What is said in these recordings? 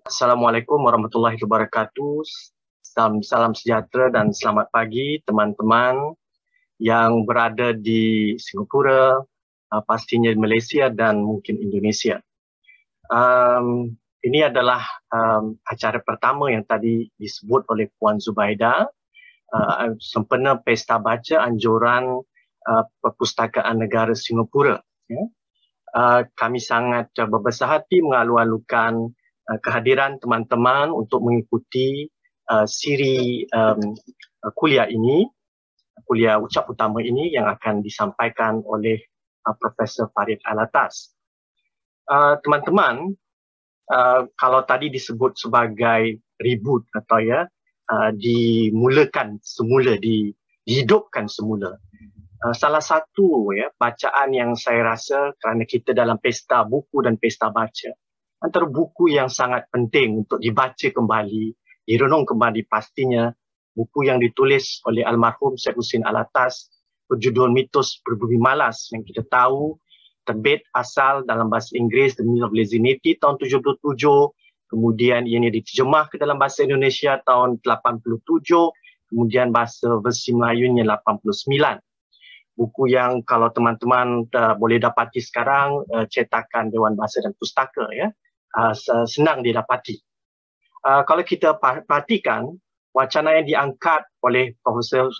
Assalamualaikum warahmatullahi wabarakatuh. Salam sejahtera dan selamat pagi teman-teman yang berada di Singapura, pastinya Malaysia dan mungkin Indonesia. Ini adalah acara pertama yang tadi disebut oleh Puan Zubaida, sempena Pesta Baca Anjuran Perpustakaan Negara Singapura. Kami sangat berbesar hati mengalu-alukan kehadiran teman-teman untuk mengikuti siri kuliah ini, kuliah ucap utama ini yang akan disampaikan oleh Profesor Farid Alatas. Teman-teman, kalau tadi disebut sebagai reboot atau dimulakan semula, dihidupkan semula. Salah satu bacaan yang saya rasa kerana kita dalam pesta buku dan pesta baca, antara buku yang sangat penting untuk dibaca kembali, direnung kembali pastinya, buku yang ditulis oleh almarhum Syed Hussein Alatas berjudul Mitos Berbumi Malas yang kita tahu terbit asal dalam bahasa Inggeris The Myth of Lazinity tahun 77, kemudian ianya diterjemah ke dalam bahasa Indonesia tahun 87, kemudian bahasa versi Melayunya 89. Buku yang kalau teman-teman boleh dapati sekarang cetakan Dewan Bahasa dan Pustaka, senang didapati. Kalau kita perhatikan wacana yang diangkat oleh Profesor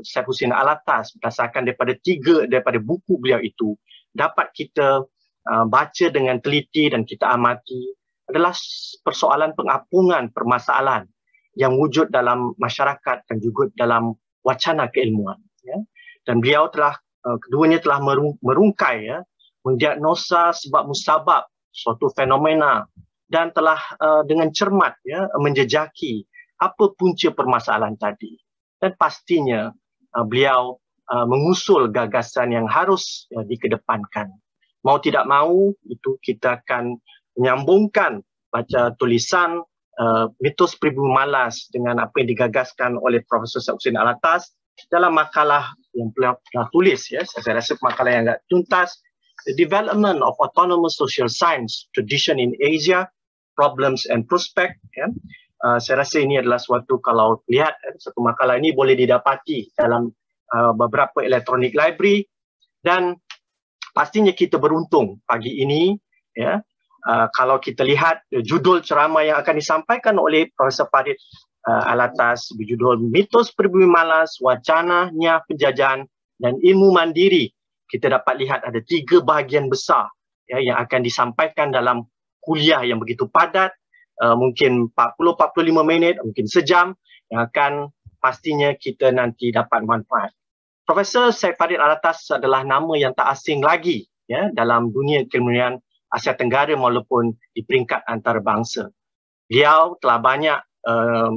Syed Hussein Alatas berdasarkan daripada buku beliau itu dapat kita baca dengan teliti dan kita amati adalah persoalan pengapungan permasalahan yang wujud dalam masyarakat dan juga dalam wacana keilmuan. Dan beliau keduanya telah merungkai, mendiagnosa sebab musabab suatu fenomena dan telah dengan cermat menjejaki apa punca permasalahan tadi. Dan pastinya beliau mengusul gagasan yang harus dikedepankan. Mau tidak mau, itu kita akan menyambungkan baca tulisan Mitos Berbumi Malas dengan apa yang digagaskan oleh Profesor Syed Hussein Alatas dalam makalah yang beliau tulis, saya rasa makalah yang agak tuntas, The Development of Autonomous Social Science Tradition in Asia, Problems and Prospect. Saya rasa ini adalah suatu, kalau lihat satu makalah ini boleh didapati dalam beberapa electronic library, dan pastinya kita beruntung pagi ini, kalau kita lihat judul ceramah yang akan disampaikan oleh Profesor Farid Alatas berjudul Mitos Berbumi Malas, Wacananya Penjajahan dan Ilmu Mandiri. Kita dapat lihat ada 3 bahagian besar yang akan disampaikan dalam kuliah yang begitu padat, mungkin 40-45 minit, mungkin sejam, yang akan pastinya kita nanti dapat manfaat. Profesor Syed Farid Alatas adalah nama yang tak asing lagi dalam dunia keilmuan Asia Tenggara maupun di peringkat antarabangsa. Beliau telah banyak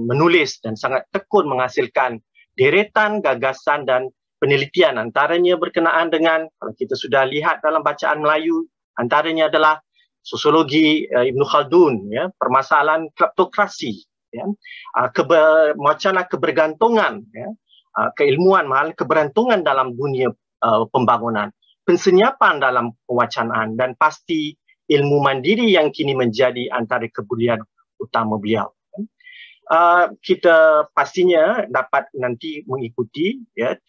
menulis dan sangat tekun menghasilkan deretan gagasan dan penelitian, antaranya berkenaan dengan, kalau kita sudah lihat dalam bacaan Melayu, antaranya adalah sosiologi Ibn Khaldun, permasalahan kleptokrasi, wacana kebergantungan, keilmuan mahal kebergantungan dalam dunia pembangunan, pensenyapan dalam pewacanaan, dan pasti ilmu mandiri yang kini menjadi antara kebulian utama beliau. Kita pastinya dapat nanti mengikuti 3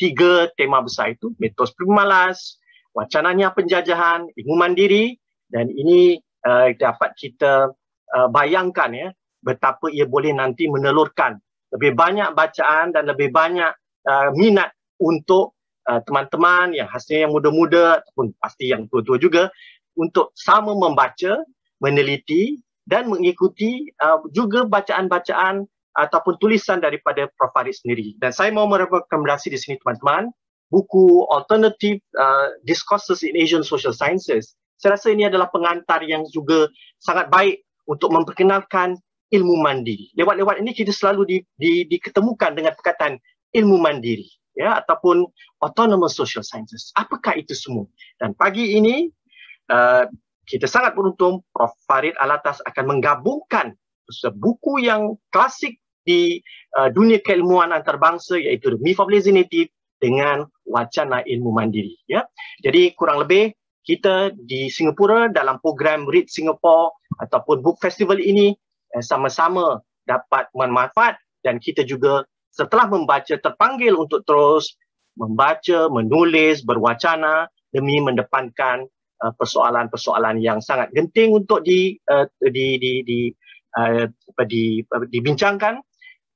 tema besar itu, Mitos Berbumi Malas, Wacananya Penjajahan, Ilmu Mandiri, dan ini dapat kita bayangkan betapa ia boleh nanti menelurkan lebih banyak bacaan dan lebih banyak minat untuk teman-teman yang hasilnya yang muda-muda ataupun pasti yang tua-tua juga untuk sama membaca, meneliti dan mengikuti juga bacaan-bacaan ataupun tulisan daripada Prof. Farid sendiri. Dan saya mau merekomendasi di sini teman-teman, buku Alternative Discourses in Asian Social Sciences. Saya rasa ini adalah pengantar yang juga sangat baik untuk memperkenalkan ilmu mandiri. Lewat-lewat ini kita selalu diketemukan dengan perkataan ilmu mandiri, ataupun Autonomous Social Sciences. Apakah itu semua? Dan pagi ini kita sangat beruntung Prof. Farid Alatas akan menggabungkan buku yang klasik di dunia keilmuan antarabangsa, iaitu The Myth of Lazinity dengan wacana ilmu mandiri. Jadi kurang lebih kita di Singapura dalam program Read Singapore ataupun Book Festival ini sama-sama dapat bermanfaat, dan kita juga setelah membaca terpanggil untuk terus membaca, menulis, berwacana demi mendepankan persoalan-persoalan yang sangat genting untuk dibincangkan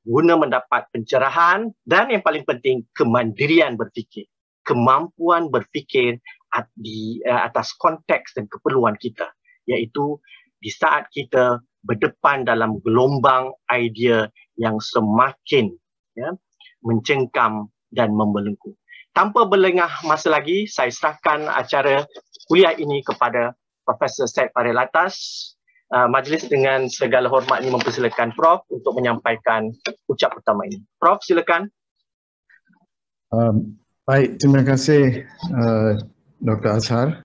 guna mendapat pencerahan, dan yang paling penting kemandirian berfikir, kemampuan berfikir di atas konteks dan keperluan kita, iaitu di saat kita berdepan dalam gelombang idea yang semakin mencengkam dan membelenggu. Tanpa berlengah masa lagi, saya serahkan acara kuliah ini kepada Profesor Syed Fariel Atas. Majlis dengan segala hormat ini mempersilakan Prof untuk menyampaikan ucap pertama ini. Prof, silakan. Baik, terima kasih Dr. Azhar.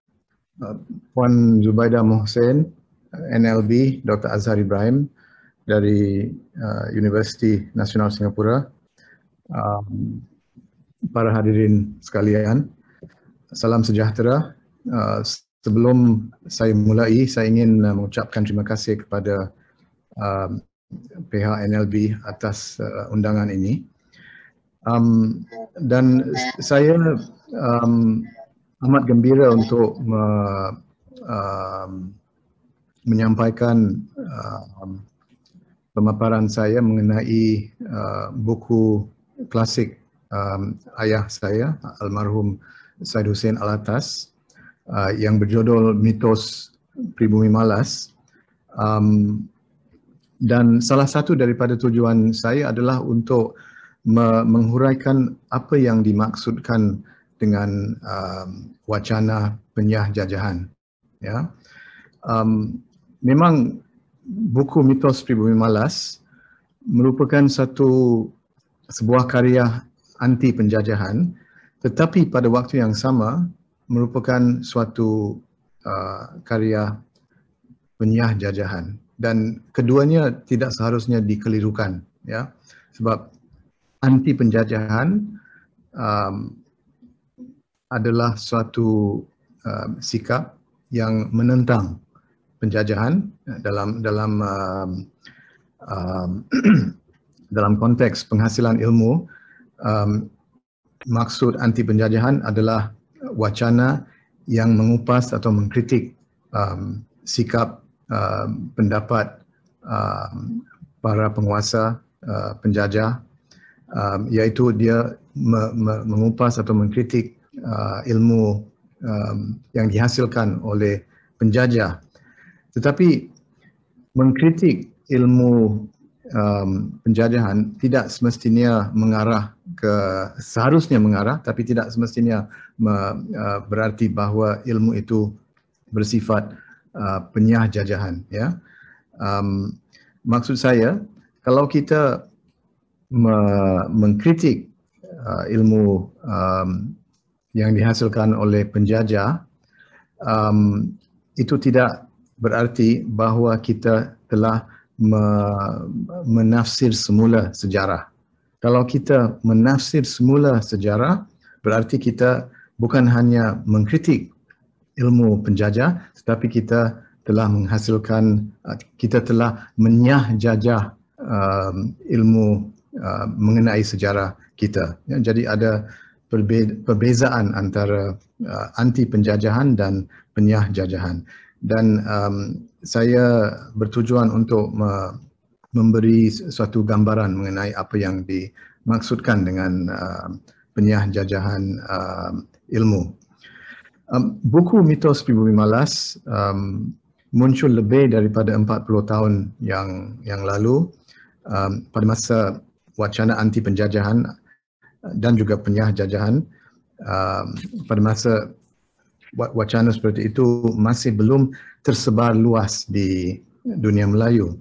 Puan Zubaidah Mohsen, NLB, Dr. Azhar Ibrahim dari Universiti Nasional Singapura. Para hadirin sekalian, salam sejahtera. Sebelum saya mulai, saya ingin mengucapkan terima kasih kepada pihak NLB atas undangan ini. Dan saya amat gembira untuk menyampaikan pemaparan saya mengenai buku klasik ayah saya, almarhum Syed Hussein Alatas, yang berjudul Mitos Pribumi Malas. Dan salah satu daripada tujuan saya adalah untuk menghuraikan apa yang dimaksudkan dengan wacana penyah jajahan. Ya, memang buku Mitos Pribumi Malas merupakan sebuah karya anti penjajahan, tetapi pada waktu yang sama merupakan suatu karya penyah jajahan, dan keduanya tidak seharusnya dikelirukan, ya, sebab anti penjajahan adalah suatu sikap yang menentang penjajahan dalam konteks penghasilan ilmu. Maksud anti penjajahan adalah wacana yang mengupas atau mengkritik sikap pendapat para penguasa penjajah, iaitu dia mengupas atau mengkritik ilmu yang dihasilkan oleh penjajah. Tetapi mengkritik ilmu penjajahan tidak semestinya seharusnya mengarah, tapi tidak semestinya berarti bahawa ilmu itu bersifat penyah jajahan. Ya, maksud saya, kalau kita mengkritik ilmu yang dihasilkan oleh penjajah, itu tidak berarti bahawa kita telah menafsir semula sejarah. Kalau kita menafsir semula sejarah, berarti kita bukan hanya mengkritik ilmu penjajah, tetapi kita telah menyah jajah ilmu mengenai sejarah kita. Ya, jadi ada perbezaan antara anti penjajahan dan penyah jajahan. Dan saya bertujuan untuk memberi suatu gambaran mengenai apa yang dimaksudkan dengan penyah jajahan ilmu. Buku Mitos Pribumi Malas muncul lebih daripada 40 tahun yang lalu, pada masa wacana anti penjajahan dan juga penyah jajahan. Pada masa wacana seperti itu masih belum tersebar luas di dunia Melayu.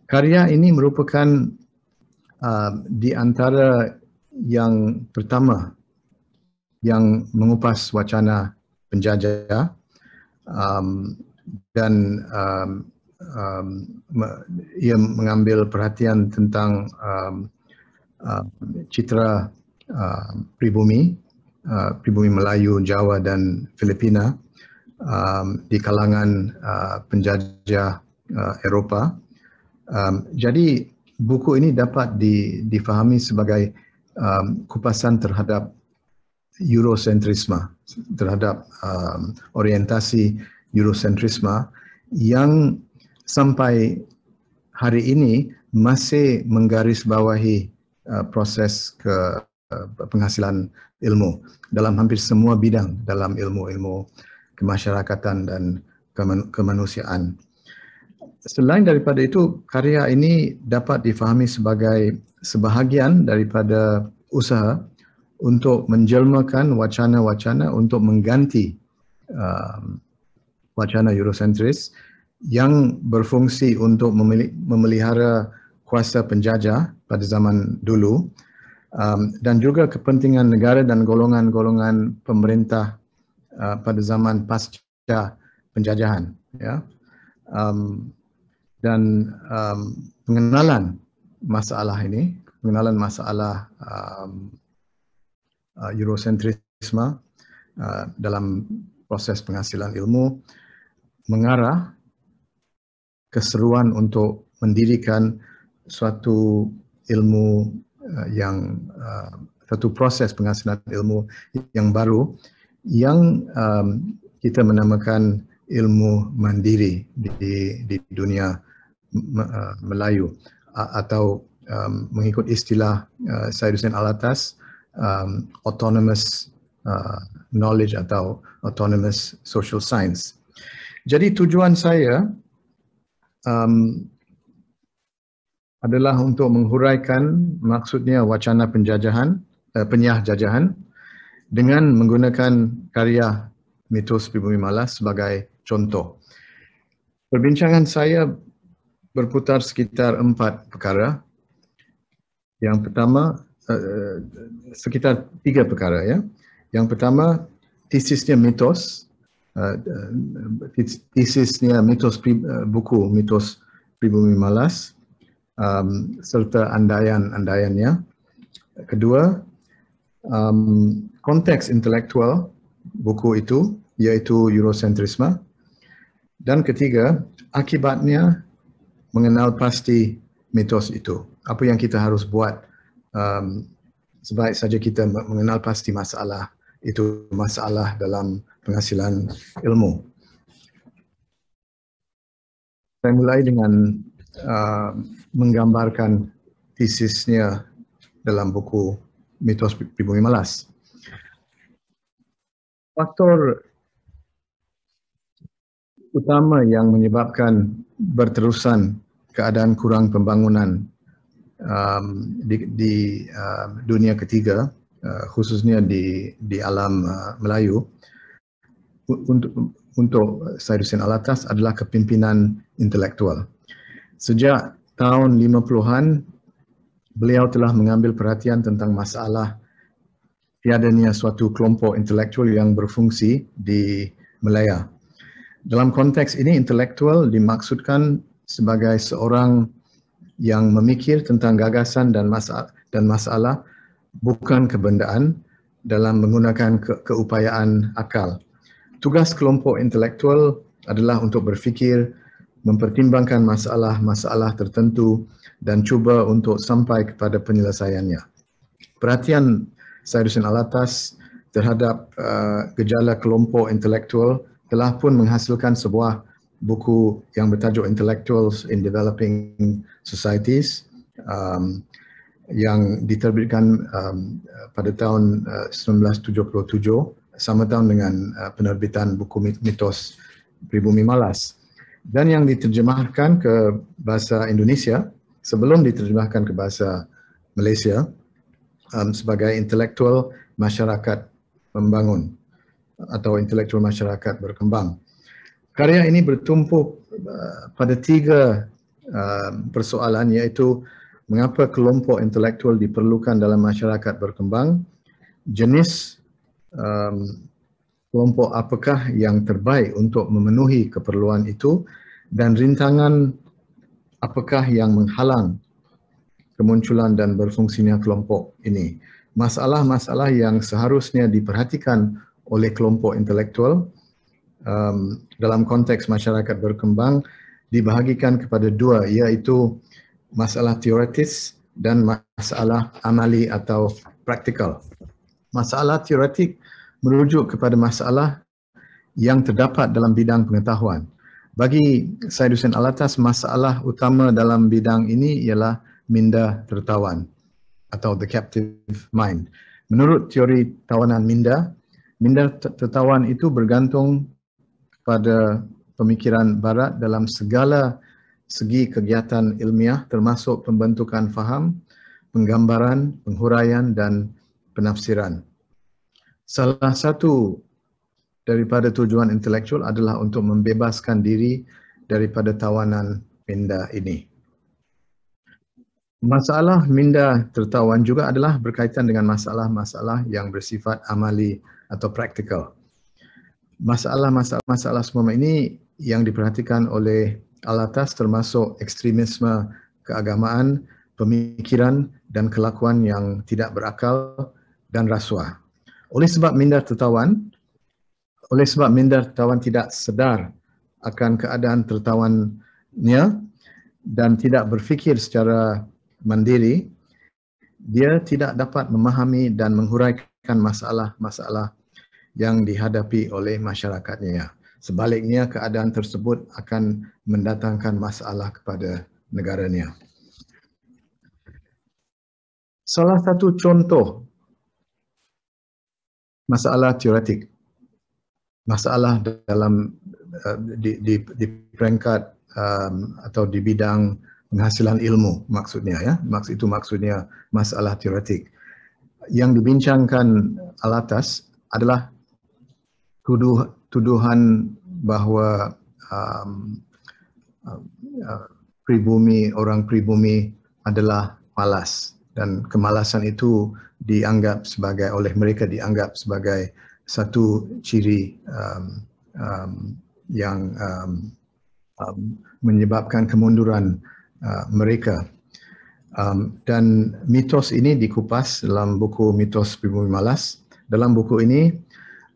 Karya ini merupakan di antara yang pertama yang mengupas wacana penjajah, dan ia mengambil perhatian tentang citra pribumi Melayu, Jawa dan Filipina, di kalangan penjajah Eropah. Jadi buku ini dapat difahami sebagai kupasan terhadap Eurocentrisme, terhadap orientasi Eurocentrisme yang sampai hari ini masih menggarisbawahi proses penghasilan ilmu dalam hampir semua bidang dalam ilmu-ilmu kemasyarakatan dan kemanusiaan. Selain daripada itu, karya ini dapat difahami sebagai sebahagian daripada usaha untuk menjelmakan wacana-wacana untuk mengganti wacana Eurocentris yang berfungsi untuk memelihara kuasa penjajah pada zaman dulu, dan juga kepentingan negara dan golongan-golongan pemerintah pada zaman pasca penjajahan, ya. Dan pengenalan masalah ini, pengenalan masalah Eurocentrisme dalam proses penghasilan ilmu mengarah keseruan untuk mendirikan suatu ilmu satu proses penghasilan ilmu yang baru yang kita menamakan ilmu mandiri di dunia Melayu, atau mengikut istilah Saiduddin Alatas, autonomous knowledge atau autonomous social science. Jadi tujuan saya adalah untuk menghuraikan maksudnya wacana penyah jajahan dengan menggunakan karya mitos Pribumi Malas sebagai contoh. Perbincangan saya berputar sekitar 4 perkara. Yang pertama, sekitar 3 perkara, ya. Yang pertama, tesisnya mitos, buku mitos Pribumi Malas, serta andaian-andaiannya. Kedua, konteks intelektual buku itu, yaitu Eurocentrisme. Dan ketiga, akibatnya mengenal pasti mitos itu. Apa yang kita harus buat sebaik saja kita mengenal pasti masalah itu, masalah dalam penghasilan ilmu. Saya mulai dengan menggambarkan tesisnya dalam buku mitos Pribumi Malas. Faktor utama yang menyebabkan berterusan keadaan kurang pembangunan di dunia ketiga, khususnya di alam Melayu, untuk Saiduddin Alatas adalah kepimpinan intelektual. Sejak tahun 50-an, beliau telah mengambil perhatian tentang masalah tiadanya suatu kelompok intelektual yang berfungsi di Malaya. Dalam konteks ini, intelektual dimaksudkan sebagai seorang yang memikir tentang gagasan dan masalah bukan kebendaan dalam menggunakan keupayaan akal. Tugas kelompok intelektual adalah untuk berfikir, mempertimbangkan masalah-masalah tertentu dan cuba untuk sampai kepada penyelesaiannya. Perhatian Saiduddin Alatas terhadap gejala kelompok intelektual telah pun menghasilkan sebuah buku yang bertajuk Intellectuals in Developing Societies, yang diterbitkan pada tahun 1977, sama tahun dengan penerbitan buku mitos Pribumi Malas, dan yang diterjemahkan ke bahasa Indonesia sebelum diterjemahkan ke bahasa Malaysia sebagai Intelektual Masyarakat Membangun atau Intelektual Masyarakat Berkembang. Karya ini bertumpu pada 3 persoalan, iaitu mengapa kelompok intelektual diperlukan dalam masyarakat berkembang, jenis kelompok apakah yang terbaik untuk memenuhi keperluan itu, dan rintangan apakah yang menghalang kemunculan dan berfungsinya kelompok ini. Masalah-masalah yang seharusnya diperhatikan oleh kelompok intelektual dalam konteks masyarakat berkembang dibahagikan kepada dua, iaitu masalah teoretis dan masalah amali atau praktikal. Masalah teoretik merujuk kepada masalah yang terdapat dalam bidang pengetahuan. Bagi Syed Hussein Alatas, masalah utama dalam bidang ini ialah minda tertawan atau the captive mind. Menurut teori tawanan minda, minda tertawan itu bergantung pada pemikiran Barat dalam segala segi kegiatan ilmiah termasuk pembentukan faham, penggambaran, penghuraian dan penafsiran. Salah satu daripada tujuan intelektual adalah untuk membebaskan diri daripada tawanan minda ini. Masalah minda tertawan juga adalah berkaitan dengan masalah-masalah yang bersifat amali atau praktikal. Masalah semua ini yang diperhatikan oleh Alatas termasuk ekstremisme keagamaan, pemikiran dan kelakuan yang tidak berakal dan rasuah. Oleh sebab minda tertawan tidak sedar akan keadaan tertawannya dan tidak berfikir secara mandiri, dia tidak dapat memahami dan menghuraikan masalah-masalah yang dihadapi oleh masyarakatnya. Sebaliknya, keadaan tersebut akan mendatangkan masalah kepada negaranya. Salah satu contoh masalah teoretik, masalah dalam di peringkat atau di bidang penghasilan ilmu maksudnya maksudnya masalah teoretik. Yang dibincangkan Alatas adalah tuduhan bahawa orang pribumi adalah malas, dan kemalasan itu oleh mereka dianggap sebagai satu ciri yang menyebabkan kemunduran mereka. Dan mitos ini dikupas dalam buku Mitos Pribumi Malas. Dalam buku ini,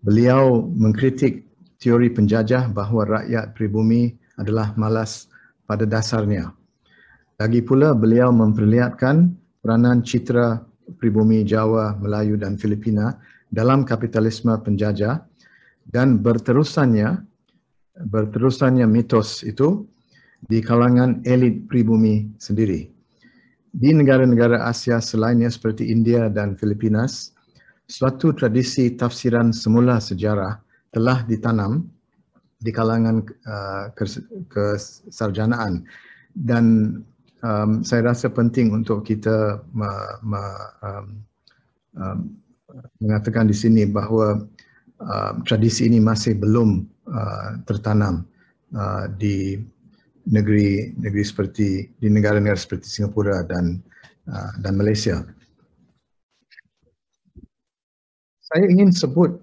beliau mengkritik teori penjajah bahawa rakyat pribumi adalah malas pada dasarnya. Lagi pula, beliau memperlihatkan peranan citra pribumi Jawa, Melayu dan Filipina dalam kapitalisme penjajah, dan berterusannya mitos itu di kalangan elit pribumi sendiri. Di negara-negara Asia selainnya seperti India dan Filipinas, suatu tradisi tafsiran semula sejarah telah ditanam di kalangan kesarjanaan, dan saya rasa penting untuk kita mengatakan di sini bahawa tradisi ini masih belum tertanam di negeri seperti di negara-negara seperti Singapura dan Malaysia. Saya ingin sebut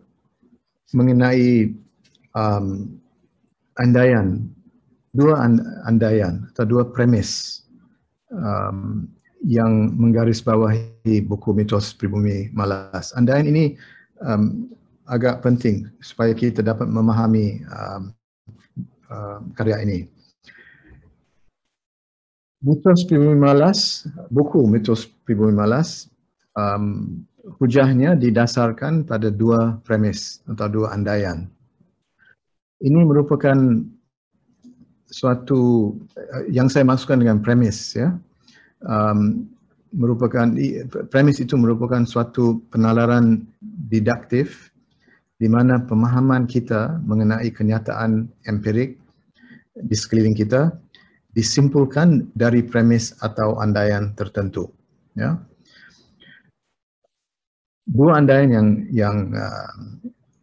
mengenai dua andaian atau dua premis yang menggarisbawahi buku Mitos Pribumi Malas. Andaian ini agak penting supaya kita dapat memahami karya ini. Buku Mitos Pribumi Malas, hujahnya didasarkan pada dua premis atau dua andaian. Ini merupakan suatu yang saya maksudkan dengan premis, ya. Premis itu merupakan suatu penalaran didaktif di mana pemahaman kita mengenai kenyataan empirik di sekeliling kita disimpulkan dari premis atau andaian tertentu, ya. Dua andaian yang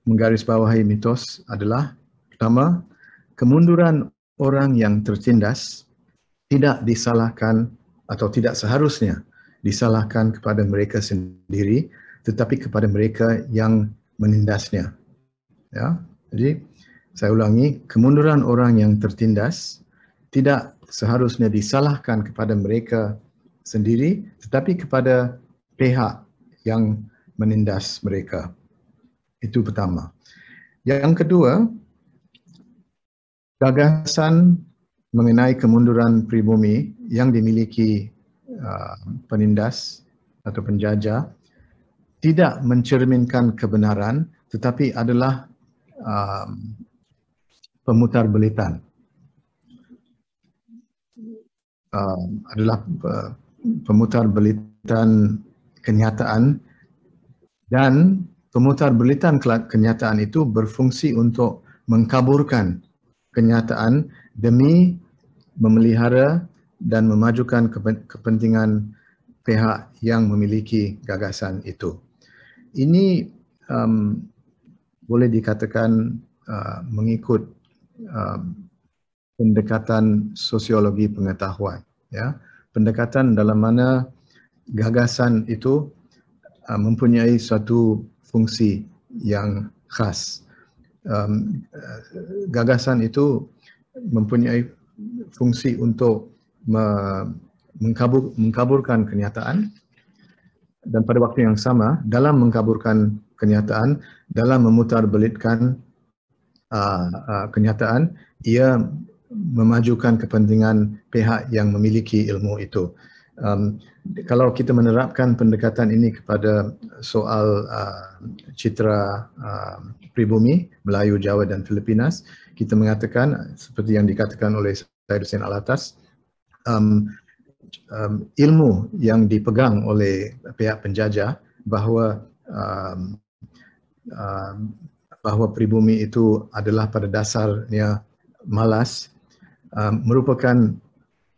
menggarisbawahi mitos adalah: pertama, kemunduran orang yang tertindas tidak disalahkan atau tidak seharusnya disalahkan kepada mereka sendiri, tetapi kepada mereka yang menindasnya. Ya, jadi saya ulangi, kemunduran orang yang tertindas tidak seharusnya disalahkan kepada mereka sendiri, tetapi kepada pihak yang menindas mereka. Itu pertama. Yang kedua, Gagasan mengenai kemunduran pribumi yang dimiliki penindas atau penjajah tidak mencerminkan kebenaran, tetapi adalah pemutarbelitan. Adalah pemutarbelitan kenyataan, dan pemutarbelitan kenyataan itu berfungsi untuk mengkaburkan kenyataan demi memelihara dan memajukan kepentingan pihak yang memiliki gagasan itu. Ini boleh dikatakan mengikut pendekatan sosiologi pengetahuan, ya. Pendekatan dalam mana gagasan itu mempunyai suatu fungsi yang khas. Gagasan itu mempunyai fungsi untuk mengkaburkan kenyataan, dan pada waktu yang sama dalam mengkaburkan kenyataan, dalam memutarbelitkan kenyataan, ia memajukan kepentingan pihak yang memiliki ilmu itu. Kalau kita menerapkan pendekatan ini kepada soal citra pribumi Melayu, Jawa dan Filipinas, kita mengatakan seperti yang dikatakan oleh Syed Hussein Alatas, ilmu yang dipegang oleh pihak penjajah bahawa pribumi itu adalah pada dasarnya malas, merupakan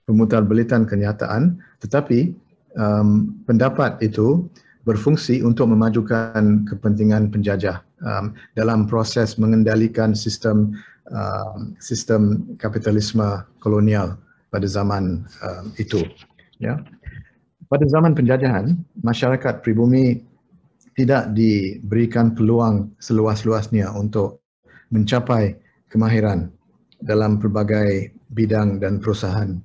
pemutarbelitan kenyataan, tetapi pendapat itu berfungsi untuk memajukan kepentingan penjajah dalam proses mengendalikan sistem kapitalisme kolonial pada zaman itu. Ya. Pada zaman penjajahan, masyarakat pribumi tidak diberikan peluang seluas-luasnya untuk mencapai kemahiran dalam pelbagai bidang dan perusahaan.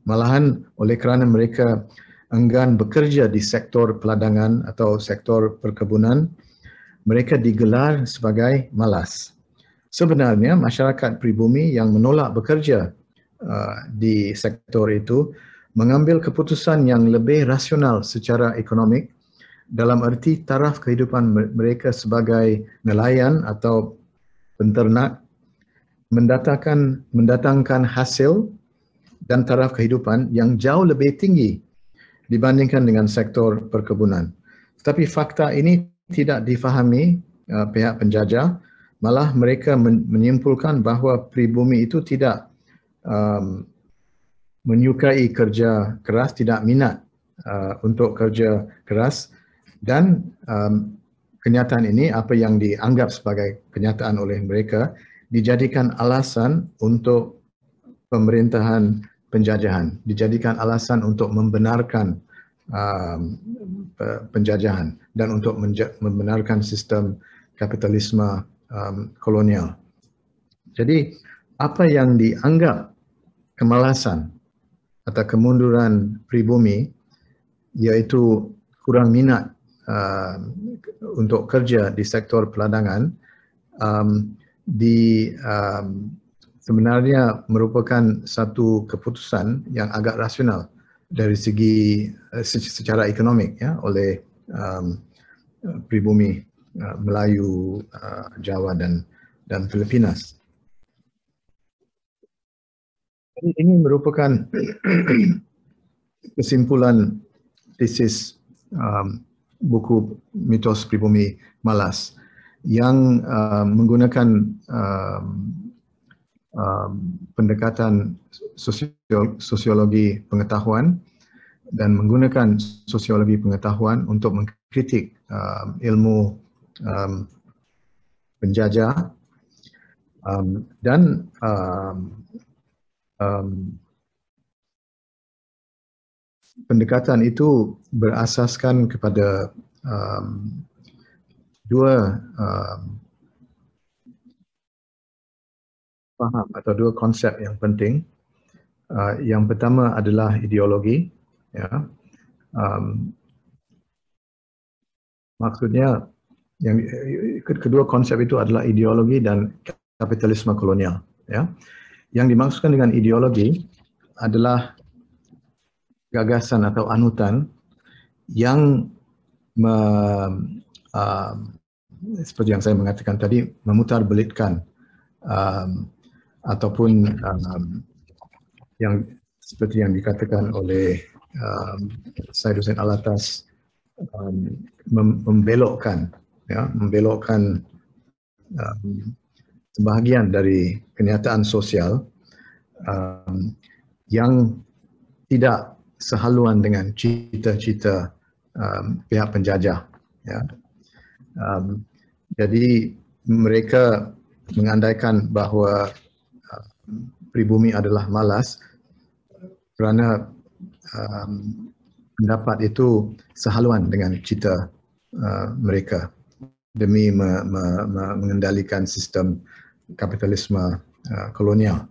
Malahan oleh kerana mereka enggan bekerja di sektor peladangan atau sektor perkebunan, mereka digelar sebagai malas. Sebenarnya masyarakat pribumi yang menolak bekerja di sektor itu mengambil keputusan yang lebih rasional secara ekonomik, dalam erti taraf kehidupan mereka sebagai nelayan atau penternak mendatangkan hasil dan taraf kehidupan yang jauh lebih tinggi dibandingkan dengan sektor perkebunan. Tetapi fakta ini tidak difahami pihak penjajah, malah mereka menyimpulkan bahawa pribumi itu tidak menyukai kerja keras, tidak minat untuk kerja keras, dan kenyataan ini, apa yang dianggap sebagai kenyataan oleh mereka, dijadikan alasan untuk pemerintahan penjajahan, dijadikan alasan untuk membenarkan penjajahan dan untuk membenarkan sistem kapitalisme kolonial. Jadi apa yang dianggap kemalasan atau kemunduran pribumi, iaitu kurang minat untuk kerja di sektor peladangan, sebenarnya merupakan satu keputusan yang agak rasional dari segi secara ekonomik, ya, oleh pribumi Melayu, Jawa dan Filipinas. Ini merupakan kesimpulan tesis buku Mitos Pribumi Malas yang menggunakan pendekatan sosiologi pengetahuan dan menggunakan sosiologi pengetahuan untuk mengkritik ilmu penjajah, dan pendekatan itu berasaskan kepada dua faham atau dua konsep yang penting. Yang pertama adalah ideologi, ya. Maksudnya yang kedua konsep itu adalah ideologi dan kapitalisme kolonial, ya. Yang dimaksudkan dengan ideologi adalah gagasan atau anutan yang seperti yang saya mengatakan tadi, memutarbelitkan ataupun yang seperti yang dikatakan oleh Syed Hussein Alatas, membelokkan sebahagian dari kenyataan sosial yang tidak sehaluan dengan cita-cita pihak penjajah. Ya. Jadi mereka mengandaikan bahawa pribumi adalah malas kerana pendapat itu sehaluan dengan cita mereka demi mengendalikan sistem kapitalisme kolonial.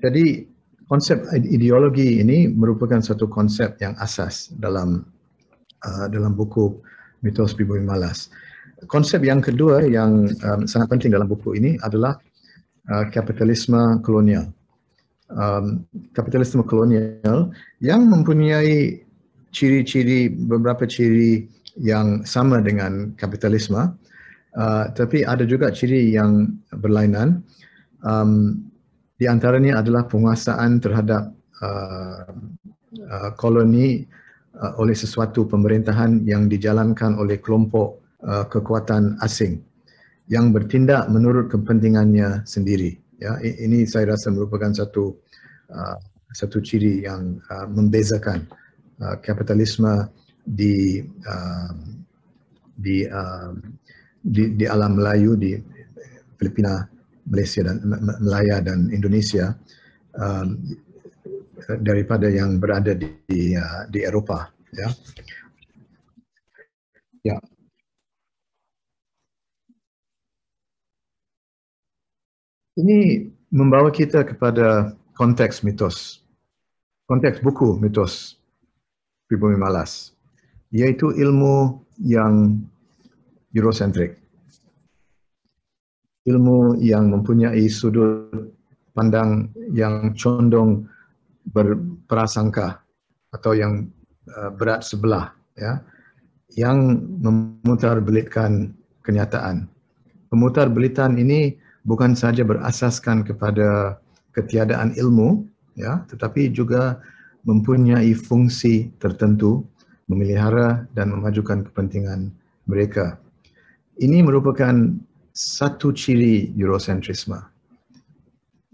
Jadi konsep ideologi ini merupakan satu konsep yang asas dalam buku Mitos Pribumi Malas. Konsep yang kedua yang sangat penting dalam buku ini adalah kapitalisme kolonial. Kapitalisme kolonial yang mempunyai beberapa ciri yang sama dengan kapitalisme, tapi ada juga ciri yang berlainan. Di antaranya adalah penguasaan terhadap koloni oleh sesuatu pemerintahan yang dijalankan oleh kelompok kekuatan asing yang bertindak menurut kepentingannya sendiri. Ya, ini saya rasa merupakan satu ciri yang membezakan kapitalisme di alam Melayu, di Filipina, Malaysia dan Malaya dan Indonesia daripada yang berada di Eropah. Ya. Ya. Ini membawa kita kepada konteks mitos, konteks buku Mitos Pribumi Malas, iaitu ilmu yang Eurocentrik, ilmu yang mempunyai sudut pandang yang condong berprasangka atau yang berat sebelah, ya, yang memutarbelitkan kenyataan. Pemutarbelitan ini bukan sahaja berasaskan kepada ketiadaan ilmu, ya, tetapi juga mempunyai fungsi tertentu memelihara dan memajukan kepentingan mereka. Ini merupakan satu ciri Eurocentrisme.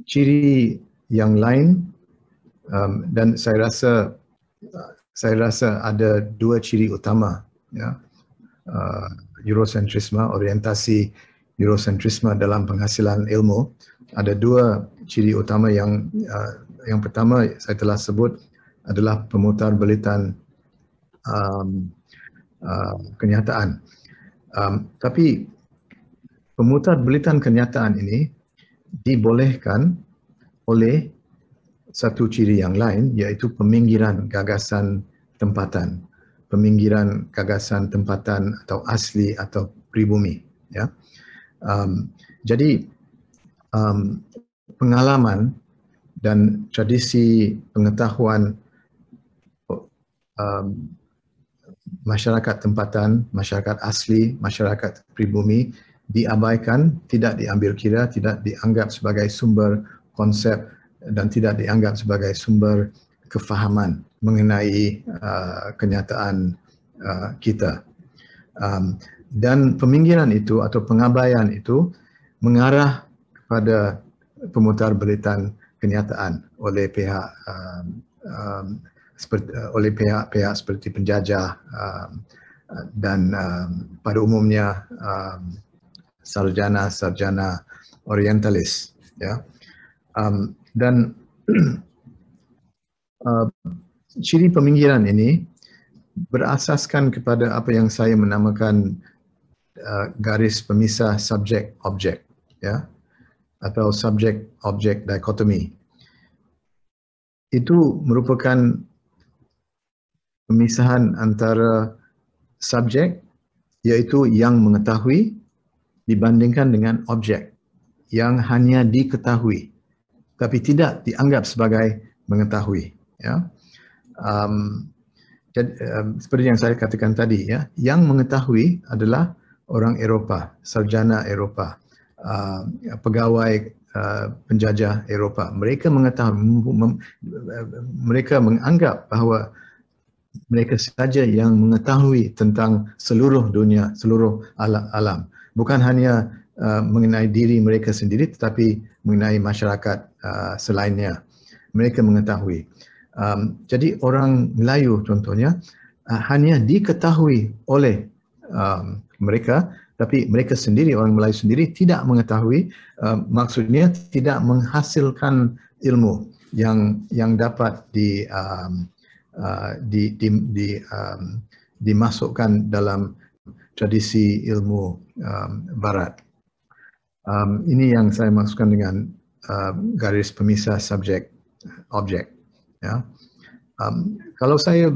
Ciri yang lain, dan saya rasa ada dua ciri utama, ya, Eurocentrisme, orientasi Eurocentrisme dalam penghasilan ilmu. Ada dua ciri utama yang pertama saya telah sebut adalah pemutarbelitan kenyataan. Tapi pemutarbelitan kenyataan ini dibolehkan oleh satu ciri yang lain, iaitu peminggiran gagasan tempatan. Peminggiran gagasan tempatan atau asli atau pribumi. Ya. Jadi pengalaman dan tradisi pengetahuan masyarakat tempatan, masyarakat asli, masyarakat pribumi diabaikan, tidak diambil kira, tidak dianggap sebagai sumber konsep dan tidak dianggap sebagai sumber kefahaman mengenai kenyataan kita. Dan peminggiran itu atau pengabaian itu mengarah kepada pemutarbelitan kenyataan oleh pihak seperti penjajah dan pada umumnya sarjana orientalis, ya. Dan ciri peminggiran ini berasaskan kepada apa yang saya menamakan garis pemisah subjek-objek, ya, atau subjek-objek dikotomi. Itu merupakan pemisahan antara subjek, iaitu yang mengetahui, dibandingkan dengan objek, yang hanya diketahui tapi tidak dianggap sebagai mengetahui, ya. Jadi, seperti yang saya katakan tadi, ya, yang mengetahui adalah orang Eropah, sarjana Eropah, pegawai penjajah Eropah. Mereka mengetahui, mereka menganggap bahawa mereka saja yang mengetahui tentang seluruh dunia, seluruh alam. Bukan hanya mengenai diri mereka sendiri, tetapi mengenai masyarakat selainnya. Mereka mengetahui. Jadi orang Melayu contohnya hanya diketahui oleh mereka, tapi mereka sendiri, orang Melayu sendiri tidak mengetahui, maksudnya tidak menghasilkan ilmu yang dapat dimasukkan dalam tradisi ilmu Barat. Ini yang saya maksudkan dengan garis pemisah subjek objek. Ya. Kalau saya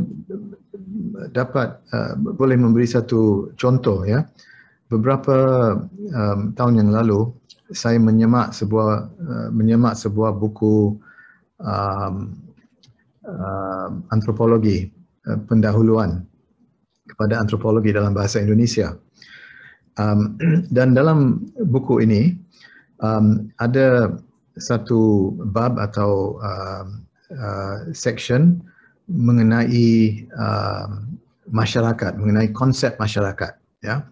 dapat boleh memberi satu contoh, ya, beberapa tahun yang lalu saya menyemak sebuah buku antropologi, pendahuluan kepada antropologi dalam bahasa Indonesia. Dan dalam buku ini ada satu bab atau section mengenai masyarakat, mengenai konsep masyarakat, ya.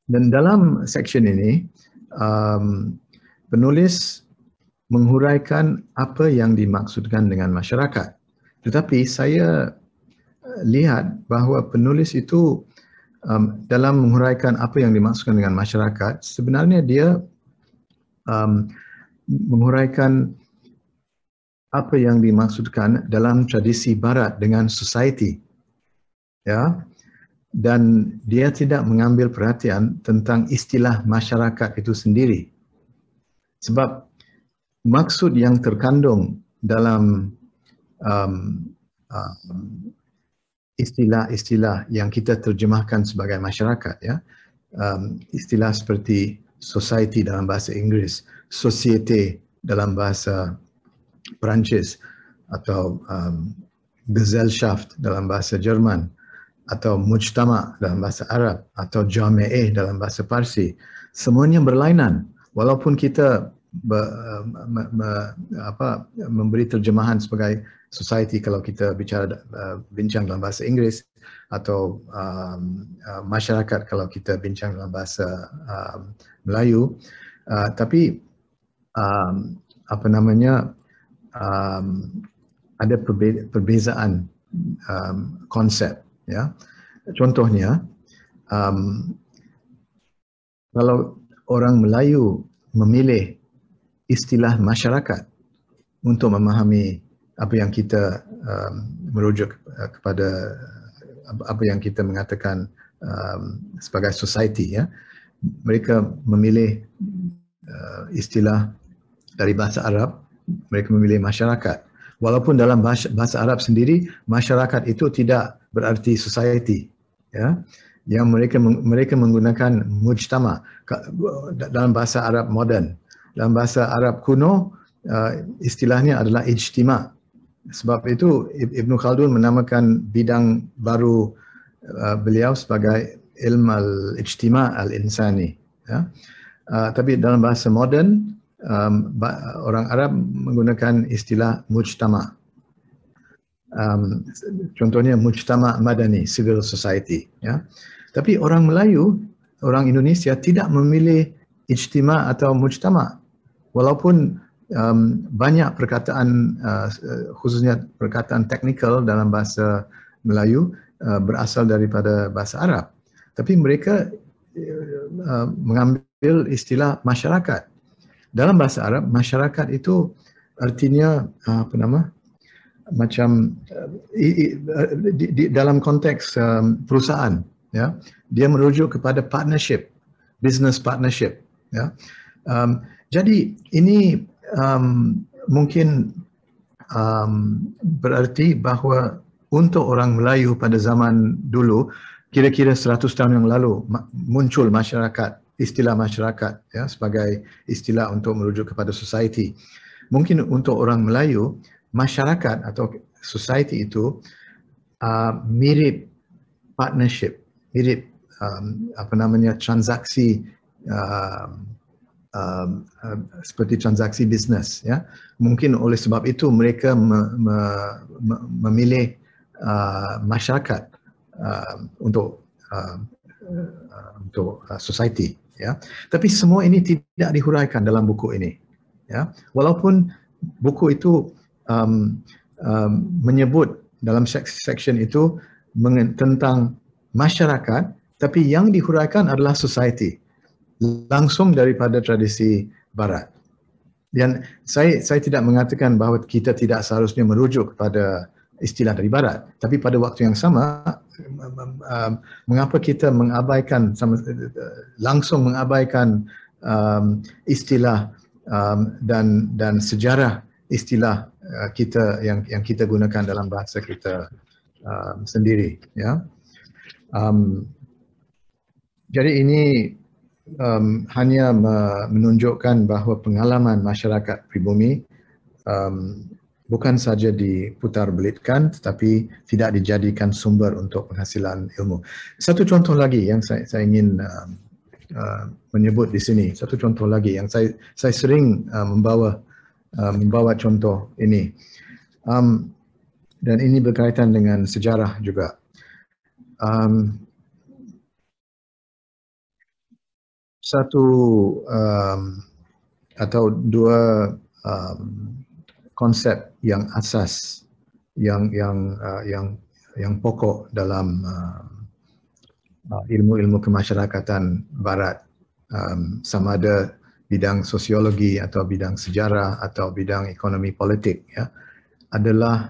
Dan dalam section ini penulis menghuraikan apa yang dimaksudkan dengan masyarakat. Tetapi saya lihat bahawa penulis itu dalam menghuraikan apa yang dimaksudkan dengan masyarakat, sebenarnya dia menghuraikan apa yang dimaksudkan dalam tradisi Barat dengan society, ya, dan dia tidak mengambil perhatian tentang istilah masyarakat itu sendiri. Sebab maksud yang terkandung dalam istilah-istilah yang kita terjemahkan sebagai masyarakat, ya, istilah seperti society dalam bahasa Inggeris, société dalam bahasa Perancis, atau Gesellschaft dalam bahasa Jerman, atau Mujtama dalam bahasa Arab, atau Jami'ah dalam bahasa Parsi. Semuanya berlainan. Walaupun kita memberi terjemahan sebagai society kalau kita bincang dalam bahasa Inggeris, atau masyarakat kalau kita bincang dalam bahasa Melayu, tapi ada perbezaan konsep, ya. Contohnya, kalau orang Melayu memilih istilah masyarakat untuk memahami apa yang kita merujuk kepada apa yang kita mengatakan sebagai society, ya, mereka memilih istilah dari bahasa Arab, mereka memilih masyarakat. Walaupun dalam bahasa Arab sendiri, masyarakat itu tidak berarti society, ya. Yang mereka menggunakan mujtama dalam bahasa Arab moden. Dalam bahasa Arab kuno, istilahnya adalah ijtima. Sebab itu Ibn Khaldun menamakan bidang baru beliau sebagai ilmu al-ijtima' al-insani, ya. Tapi dalam bahasa moden, orang Arab menggunakan istilah mujtama. Contohnya mujtama madani, civil society, ya. Tapi orang Melayu, orang Indonesia tidak memilih ijtima atau mujtama. Walaupun banyak perkataan, khususnya perkataan teknikal dalam bahasa Melayu berasal daripada bahasa Arab. Tapi mereka mengambil istilah masyarakat. Dalam bahasa Arab, masyarakat itu artinya macam dalam konteks perusahaan, ya, dia merujuk kepada partnership, business partnership, ya. Jadi ini mungkin berarti bahawa untuk orang Melayu pada zaman dulu, kira-kira 100 tahun yang lalu muncul masyarakat istilah masyarakat ya sebagai istilah untuk merujuk kepada society. Mungkin untuk orang Melayu, masyarakat atau society itu mirip partnership, mirip transaksi seperti transaksi bisnes ya. Mungkin oleh sebab itu mereka memilih masyarakat untuk society ya. Tapi semua ini tidak dihuraikan dalam buku ini ya. Walaupun buku itu menyebut dalam section itu tentang masyarakat, tapi yang dihuraikan adalah society langsung daripada tradisi barat. Dan saya tidak mengatakan bahawa kita tidak seharusnya merujuk kepada istilah dari barat, tapi pada waktu yang sama mengapa kita langsung mengabaikan istilah dan sejarah istilah kita yang kita gunakan dalam bahasa kita sendiri ya. Jadi ini hanya menunjukkan bahawa pengalaman masyarakat pribumi bukan saja diputarbelitkan tetapi tidak dijadikan sumber untuk penghasilan ilmu. Satu contoh lagi yang saya ingin menyebut di sini, satu contoh lagi yang saya sering membawa contoh ini. Dan ini berkaitan dengan sejarah juga. Satu atau dua konsep yang asas yang pokok dalam ilmu-ilmu kemasyarakatan barat, sama ada bidang sosiologi atau bidang sejarah atau bidang ekonomi politik ya, adalah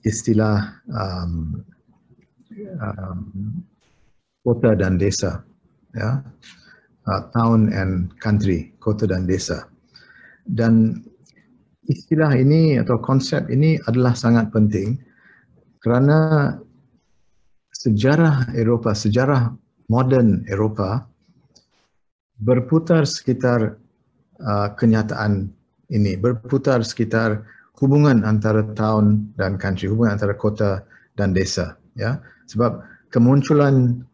istilah kota dan desa ya. Town and country, kota dan desa. Dan istilah ini atau konsep ini adalah sangat penting kerana sejarah Eropah, sejarah moden Eropah berputar sekitar kenyataan ini, berputar sekitar hubungan antara town dan country, hubungan antara kota dan desa ya. Sebab kemunculan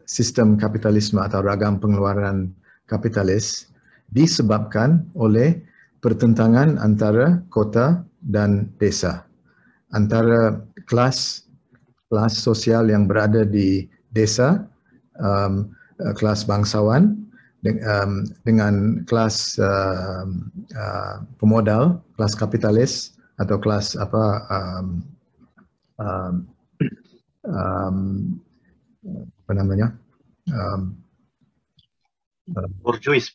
sistem kapitalisme atau ragam pengeluaran kapitalis disebabkan oleh pertentangan antara kota dan desa, antara kelas sosial yang berada di desa, kelas bangsawan dengan kelas pemodal, kelas kapitalis atau kelas Bourgeois,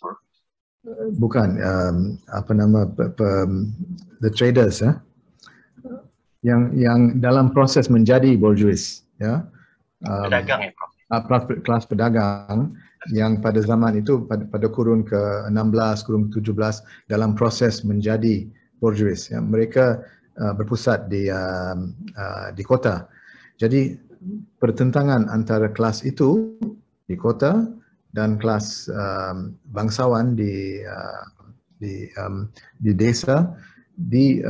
bukan the traders yang dalam proses menjadi bourgeois ya, pedagang ya Prof. Kelas pedagang yang pada zaman itu pada kurun ke-16, kurun ke-17 dalam proses menjadi bourgeois ya, mereka berpusat di kota. Jadi pertentangan antara kelas itu di kota dan kelas bangsawan di desa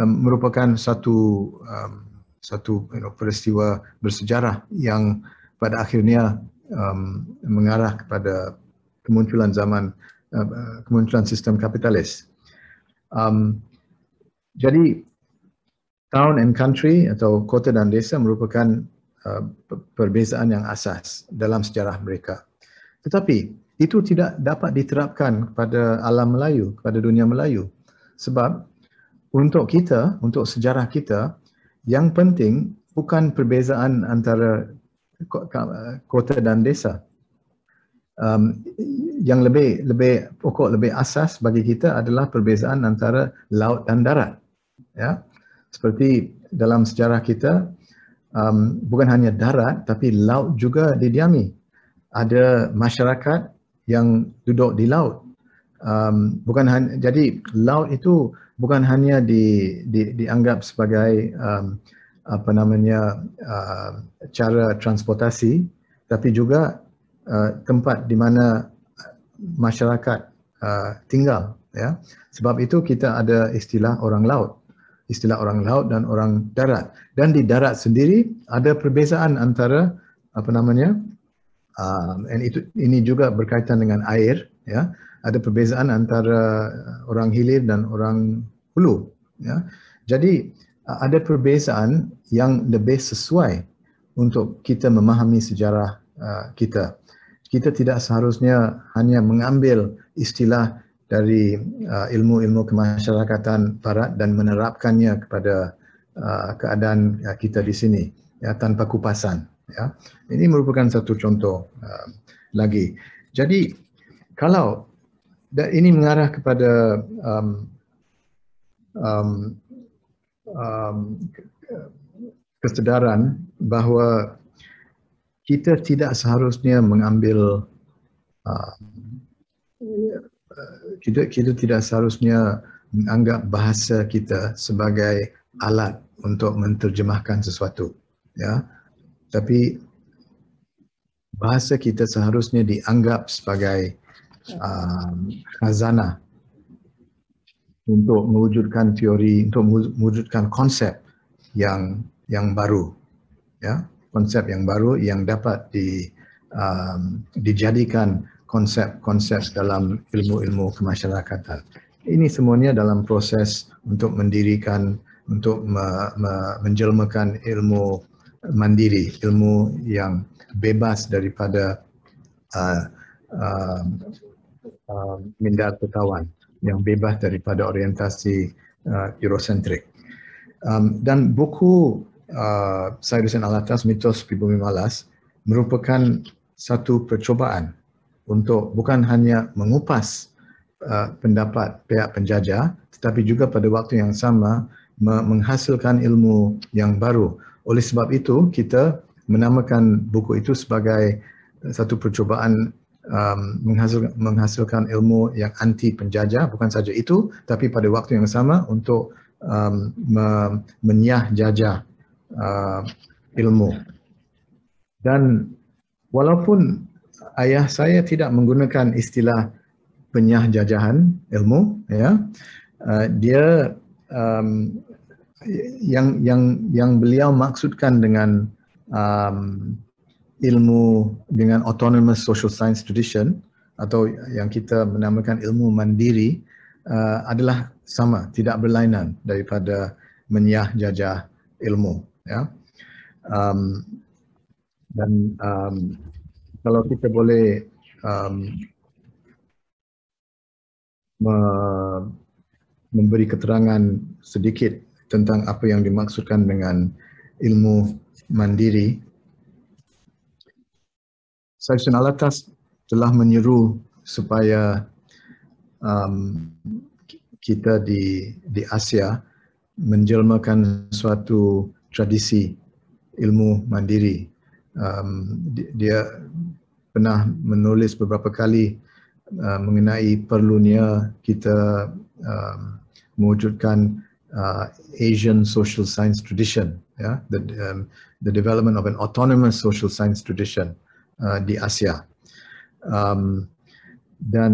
merupakan satu peristiwa bersejarah yang pada akhirnya mengarah kepada kemunculan sistem kapitalis. Jadi town and country atau kota dan desa merupakan perbezaan yang asas dalam sejarah mereka. Tetapi itu tidak dapat diterapkan kepada alam Melayu, kepada dunia Melayu. Sebab untuk kita, untuk sejarah kita, yang penting bukan perbezaan antara kota dan desa. Yang lebih pokok, lebih asas bagi kita adalah perbezaan antara laut dan darat. Ya, seperti dalam sejarah kita, bukan hanya darat, tapi laut juga didiami. Ada masyarakat yang duduk di laut. Jadi laut itu bukan hanya dianggap sebagai cara transportasi, tapi juga tempat di mana masyarakat tinggal, ya. Sebab itu kita ada istilah orang laut dan orang darat. Dan di darat sendiri ada perbezaan antara ini juga berkaitan dengan air, ya. Ada perbezaan antara orang hilir dan orang hulu, ya. Jadi ada perbezaan yang lebih sesuai untuk kita memahami sejarah kita. Kita tidak seharusnya hanya mengambil istilah dari ilmu-ilmu kemasyarakatan barat dan menerapkannya kepada keadaan kita di sini, ya, tanpa kupasan, ya. Ini merupakan satu contoh lagi. Jadi kalau ini mengarah kepada kesedaran bahawa kita tidak seharusnya mengambil kita tidak seharusnya menganggap bahasa kita sebagai alat untuk menterjemahkan sesuatu, ya. Tapi bahasa kita seharusnya dianggap sebagai khazanah untuk mewujudkan teori, untuk mewujudkan konsep yang baru, ya. Konsep yang baru yang dapat dijadikan konsep-konsep dalam ilmu-ilmu kemasyarakatan. Ini semuanya dalam proses untuk mendirikan, untuk menjelmakan ilmu mandiri, ilmu yang bebas daripada minda pengetahuan, yang bebas daripada orientasi Eurocentrik. Dan buku Syed Hussein Alatas, Mitos Pribumi Malas, merupakan satu percubaan untuk bukan hanya mengupas pendapat pihak penjajah, tetapi juga pada waktu yang sama menghasilkan ilmu yang baru. Oleh sebab itu, kita menamakan buku itu sebagai satu percubaan menghasilkan ilmu yang anti penjajah. Bukan saja itu, tapi pada waktu yang sama untuk menyah jajah ilmu. Dan walaupun ayah saya tidak menggunakan istilah penyah jajahan ilmu, ya, dia yang beliau maksudkan dengan ilmu dengan autonomous social science tradition atau yang kita menamakan ilmu mandiri adalah sama, tidak berlainan daripada menyah jajah ilmu, ya. Dan kalau kita boleh memberi keterangan sedikit tentang apa yang dimaksudkan dengan ilmu mandiri, Syed Hussein Alatas telah menyeru supaya kita di Asia menjelmakan suatu tradisi ilmu mandiri. Dia pernah menulis beberapa kali mengenai perlunya kita mewujudkan Asian social science tradition, ya, the development of an autonomous social science tradition di Asia. Dan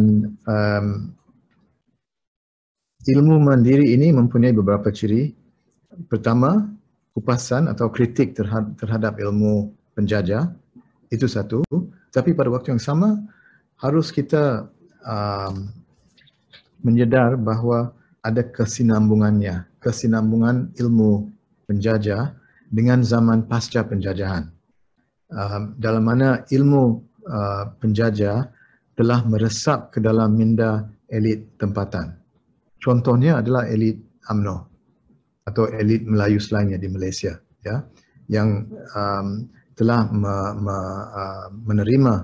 ilmu mandiri ini mempunyai beberapa ciri. Pertama, kupasan atau kritik terhadap ilmu penjajah, itu satu. Tapi pada waktu yang sama harus kita menyedar bahawa ada kesinambungannya, kesinambungan ilmu penjajah dengan zaman pasca penjajahan. Dalam mana ilmu penjajah telah meresap ke dalam minda elit tempatan. Contohnya adalah elit UMNO atau elit Melayu selainnya di Malaysia, ya, yang telah menerima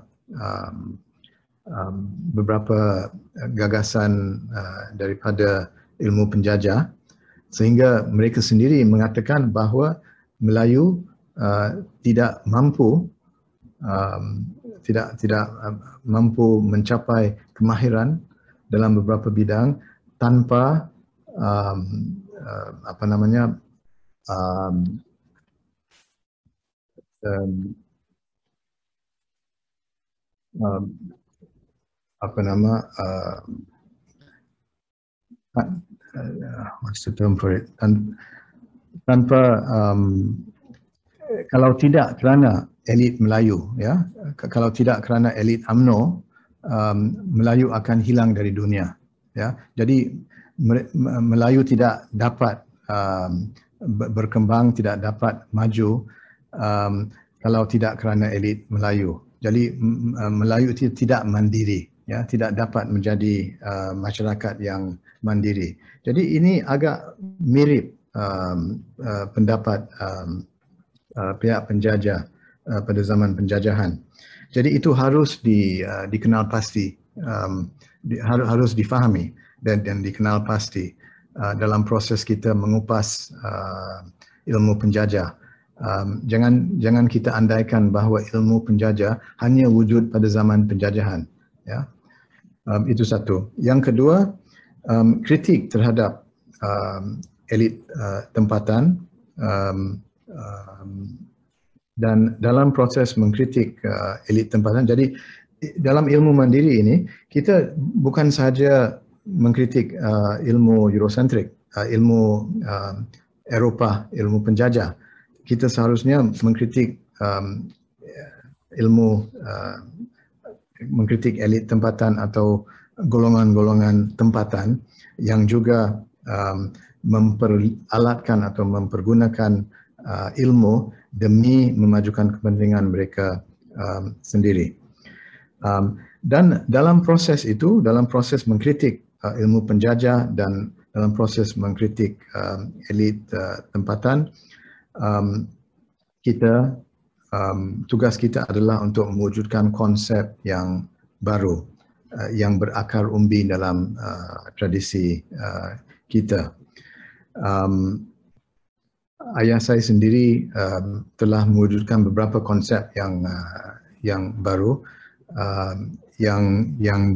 beberapa gagasan daripada ilmu penjajah, sehingga mereka sendiri mengatakan bahawa Melayu tidak mampu mencapai kemahiran dalam beberapa bidang tanpa uh, apa nama what's the term for it, tanpa kalau tidak kerana elit Melayu, ya, kalau tidak kerana elit UMNO, Melayu akan hilang dari dunia, ya. Jadi Melayu tidak dapat berkembang, tidak dapat maju kalau tidak kerana elit Melayu. Jadi Melayu tidak mandiri, ya, tidak dapat menjadi masyarakat yang mandiri. Jadi ini agak mirip pendapat pihak penjajah pada zaman penjajahan. Jadi itu harus dikenal pasti, harus difahami dan dikenal pasti dalam proses kita mengupas ilmu penjajah. Jangan kita andaikan bahawa ilmu penjajah hanya wujud pada zaman penjajahan, ya. Itu satu. Yang kedua, kritik terhadap elit tempatan, dan dalam proses mengkritik elit tempatan. Jadi dalam ilmu mandiri ini kita bukan sahaja mengkritik ilmu Eurocentrik, ilmu Eropah, ilmu penjajah. Kita seharusnya mengkritik ilmu mengkritik elit tempatan atau golongan-golongan tempatan yang juga memperalatkan atau mempergunakan ilmu demi memajukan kepentingan mereka sendiri. Dan dalam proses itu, dalam proses mengkritik ilmu penjajah dan dalam proses mengkritik elit tempatan, tugas kita adalah untuk mewujudkan konsep yang baru, yang berakar umbi dalam tradisi kita. Ayah saya sendiri telah mewujudkan beberapa konsep yang baru yang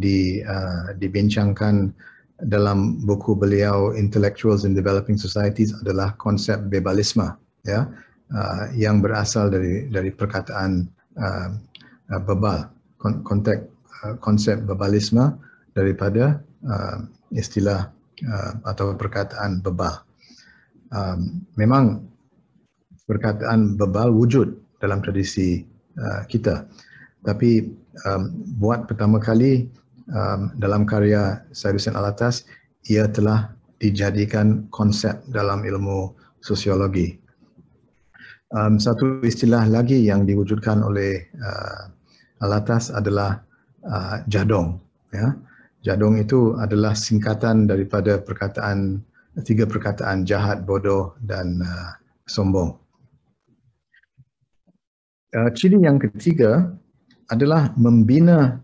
dibincangkan dalam buku beliau Intellectuals in Developing Societies adalah konsep bebalisme, ya, yang berasal dari perkataan bebal, konsep bebalisme daripada istilah atau perkataan bebal. Memang perkataan bebal wujud dalam tradisi kita, tapi buat pertama kali dalam karya Syed Hussein Alatas, ia telah dijadikan konsep dalam ilmu sosiologi. Satu istilah lagi yang diwujudkan oleh Alatas adalah jadong, ya. Jadong itu adalah singkatan daripada tiga perkataan jahat, bodoh dan sombong. Ciri yang ketiga adalah membina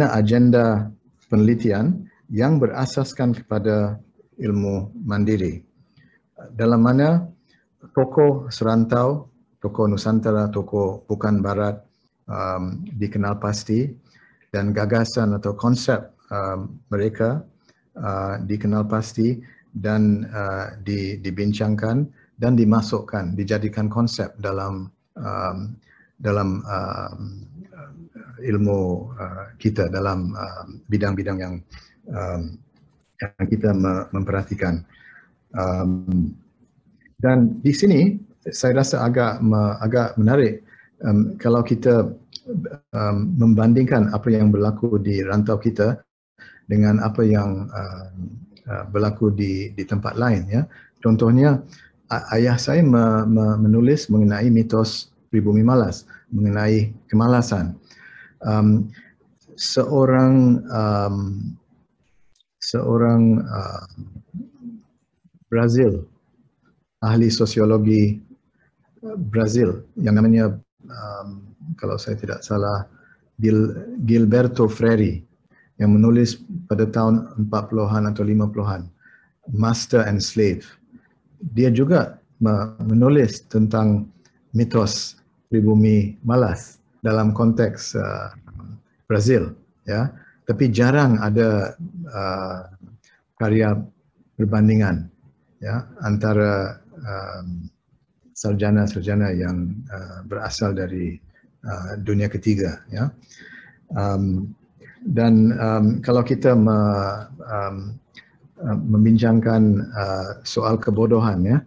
agenda penelitian yang berasaskan kepada ilmu mandiri, dalam mana tokoh serantau, tokoh Nusantara, tokoh bukan Barat dikenal pasti, dan gagasan atau konsep mereka dikenal pasti dan dibincangkan dan dimasukkan, dijadikan konsep dalam ilmu kita, dalam bidang-bidang yang kita memperhatikan. Dan di sini saya rasa agak menarik kalau kita membandingkan apa yang berlaku di rantau kita dengan apa yang berlaku di tempat lain, ya. Contohnya, ayah saya menulis mengenai mitos pribumi malas, mengenai kemalasan. Seorang Brazil, ahli sosiologi Brazil yang namanya kalau saya tidak salah Gilberto Freire, yang menulis pada tahun 40-an atau 50-an, Master and Slave. Dia juga menulis tentang mitos pribumi malas dalam konteks Brazil, ya. Tapi jarang ada karya perbandingan, ya, antara sarjana-sarjana yang berasal dari dunia ketiga, ya. Dan kalau kita membincangkan soal kebodohan, ya,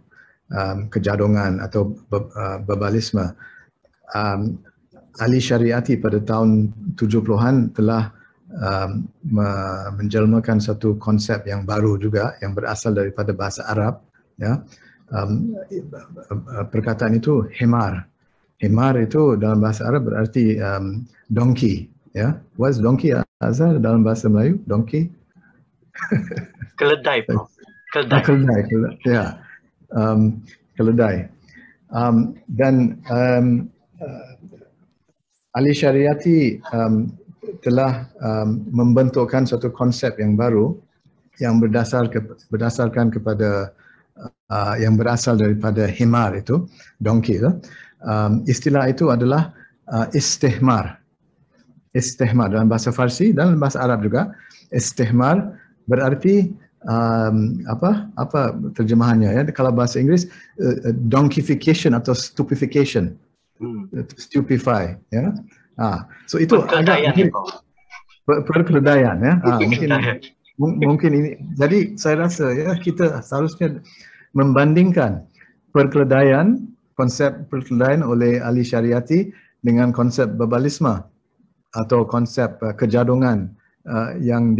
kejadongan atau bebalisme, ahli syariati pada tahun 70-an telah menjelmakan satu konsep yang baru juga yang berasal daripada bahasa Arab, ya. Perkataan itu himar. Himar itu dalam bahasa Arab berarti donkey, ya. What's donkey, Azhar, dalam bahasa Melayu? Donkey? Keledai, Prof. Keledai. Keledai, ya. Keledai. Dan ahli syariati telah membentukkan satu konsep yang baru yang berdasarkan kepada yang berasal daripada himar itu, donkey itu. Istilah itu adalah istihmar. Istihmar dalam bahasa Farsi dan dalam bahasa Arab juga. Istihmar berarti apa terjemahannya, ya? Kalau bahasa Inggris donkeyfication atau stupefaction. Stupefy, ya. So itu agak perkeledaian, ya. Mungkin ini. Jadi saya rasa, ya, kita seharusnya membandingkan perkeledaian, konsep perkeledaian oleh ahli syariati dengan konsep bebalisme atau konsep kejadongan yang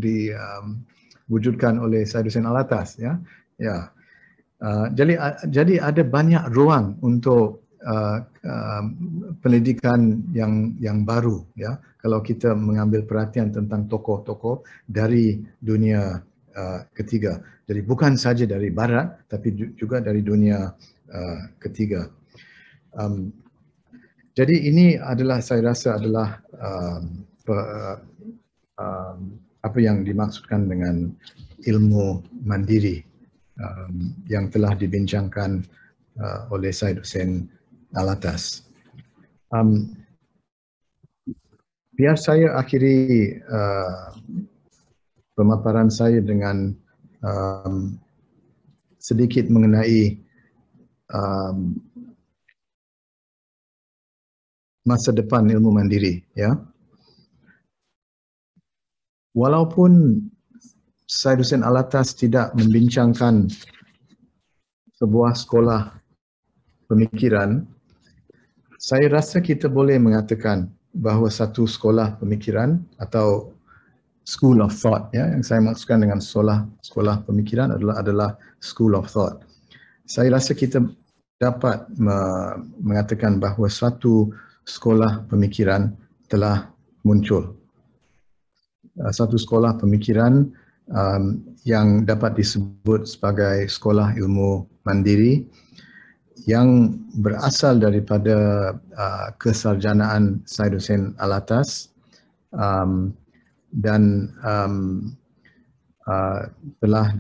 diwujudkan oleh Syed Hussein Alatas, ya. Ya. Jadi ada banyak ruang untuk pendidikan yang baru, ya, kalau kita mengambil perhatian tentang tokoh-tokoh dari dunia ketiga. Jadi bukan saja dari barat tapi juga dari dunia ketiga. Jadi ini adalah, saya rasa adalah apa yang dimaksudkan dengan ilmu mandiri yang telah dibincangkan oleh Syed Hussein Alatas. Biar saya akhiri pemaparan saya dengan sedikit mengenai masa depan ilmu mandiri, ya. Walaupun Syed Hussein Alatas tidak membincangkan sebuah sekolah pemikiran, saya rasa kita boleh mengatakan bahawa satu sekolah pemikiran atau school of thought, ya, yang saya maksudkan dengan sekolah pemikiran adalah school of thought. Saya rasa kita dapat mengatakan bahawa suatu sekolah pemikiran telah muncul. Satu sekolah pemikiran yang dapat disebut sebagai sekolah ilmu mandiri yang berasal daripada kesarjanaan Syed Hussein Alatas dan telah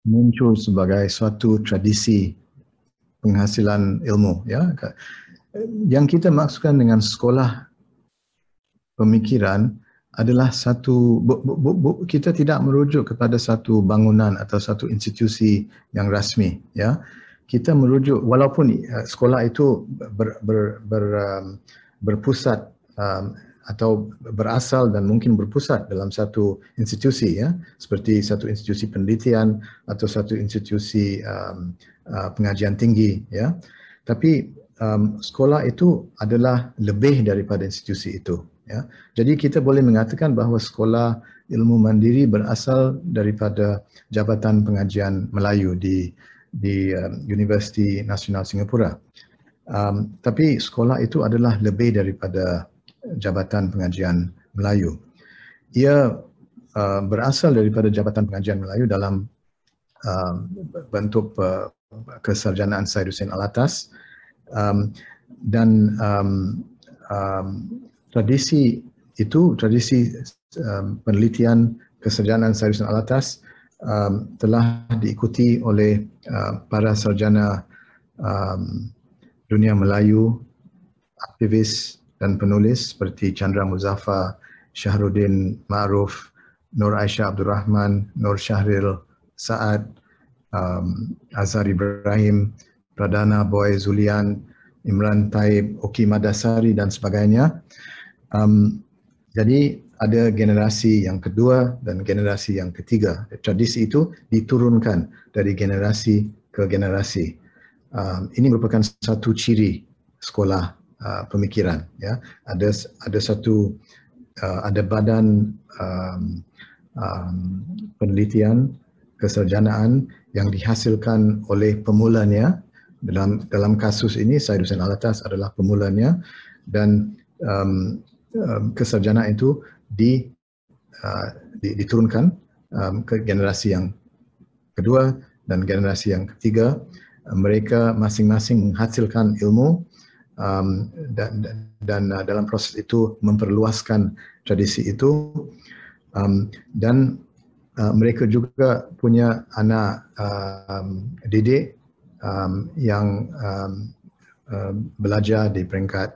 muncul sebagai suatu tradisi penghasilan ilmu, ya. Yang kita maksudkan dengan sekolah pemikiran adalah satu, kita tidak merujuk kepada satu bangunan atau satu institusi yang rasmi, ya. Kita merujuk, walaupun sekolah itu berpusat atau berasal dan mungkin berpusat dalam satu institusi, ya, seperti satu institusi penelitian atau satu institusi pengajian tinggi, ya. Tapi sekolah itu adalah lebih daripada institusi itu, ya. Jadi kita boleh mengatakan bahawa sekolah ilmu mandiri berasal daripada Jabatan Pengajian Melayu di Universiti Nasional Singapura. Tapi sekolah itu adalah lebih daripada Jabatan Pengajian Melayu. Ia berasal daripada Jabatan Pengajian Melayu dalam bentuk kesarjanaan Syed Hussein Alatas, dan tradisi itu, tradisi penelitian kesarjanaan Syed Hussein Alatas telah diikuti oleh para sarjana dunia Melayu, aktivis dan penulis seperti Chandra Muzaffar, Shahruddin Ma'ruf, Nur Aisyah Abdul Rahman, Nur Syahril Saad, Azhar Ibrahim, Pradana Boy Zulian, Imran Taib, Oki Madasari dan sebagainya. Jadi ada generasi yang kedua dan generasi yang ketiga. Tradisi itu diturunkan dari generasi ke generasi. Ini merupakan satu ciri sekolah pemikiran. Ya, ada satu ada badan penelitian kesarjanaan yang dihasilkan oleh pemulanya. Dalam kasus ini Syed Hussein Alatas adalah pemulanya, dan kesarjanaan itu diturunkan ke generasi yang kedua dan generasi yang ketiga. Mereka masing-masing menghasilkan ilmu dan dalam proses itu memperluaskan tradisi itu, dan mereka juga punya anak didik yang belajar di peringkat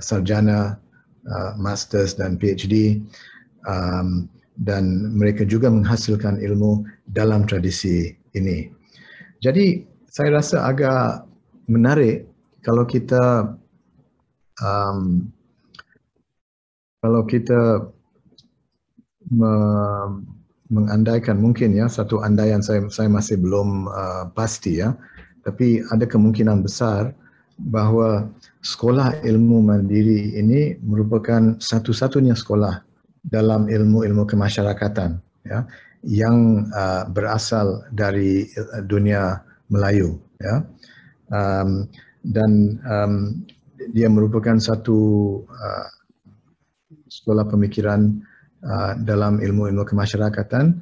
sarjana, masters dan PhD, dan mereka juga menghasilkan ilmu dalam tradisi ini. Jadi saya rasa agak menarik kalau kita mengandaikan, mungkin ya, satu andaian saya masih belum pasti ya, tapi ada kemungkinan besar bahawa sekolah ilmu mandiri ini merupakan satu-satunya sekolah dalam ilmu-ilmu kemasyarakatan ya, yang berasal dari dunia Melayu ya, dan dia merupakan satu sekolah pemikiran dalam ilmu-ilmu kemasyarakatan,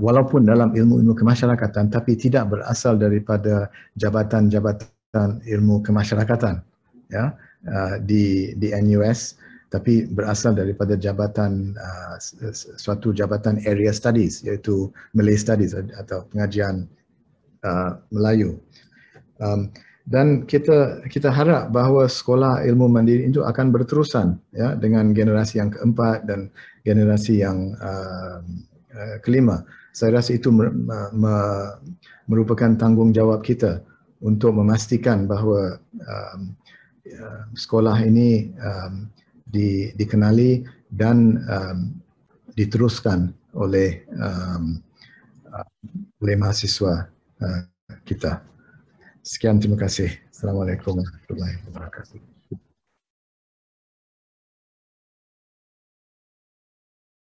walaupun dalam ilmu-ilmu kemasyarakatan tapi tidak berasal daripada jabatan-jabatan ilmu kemasyarakatan ya, di NUS, tapi berasal daripada jabatan suatu jabatan area studies, iaitu Malay Studies atau pengajian Melayu. Dan kita harap bahawa sekolah ilmu mandiri itu akan berterusan ya, dengan generasi yang keempat dan generasi yang kelima. Saya rasa itu merupakan tanggungjawab kita untuk memastikan bahawa sekolah ini dikenali dan diteruskan oleh mahasiswa kita. Sekian, terima kasih. Assalamualaikum warahmatullahi wabarakatuh.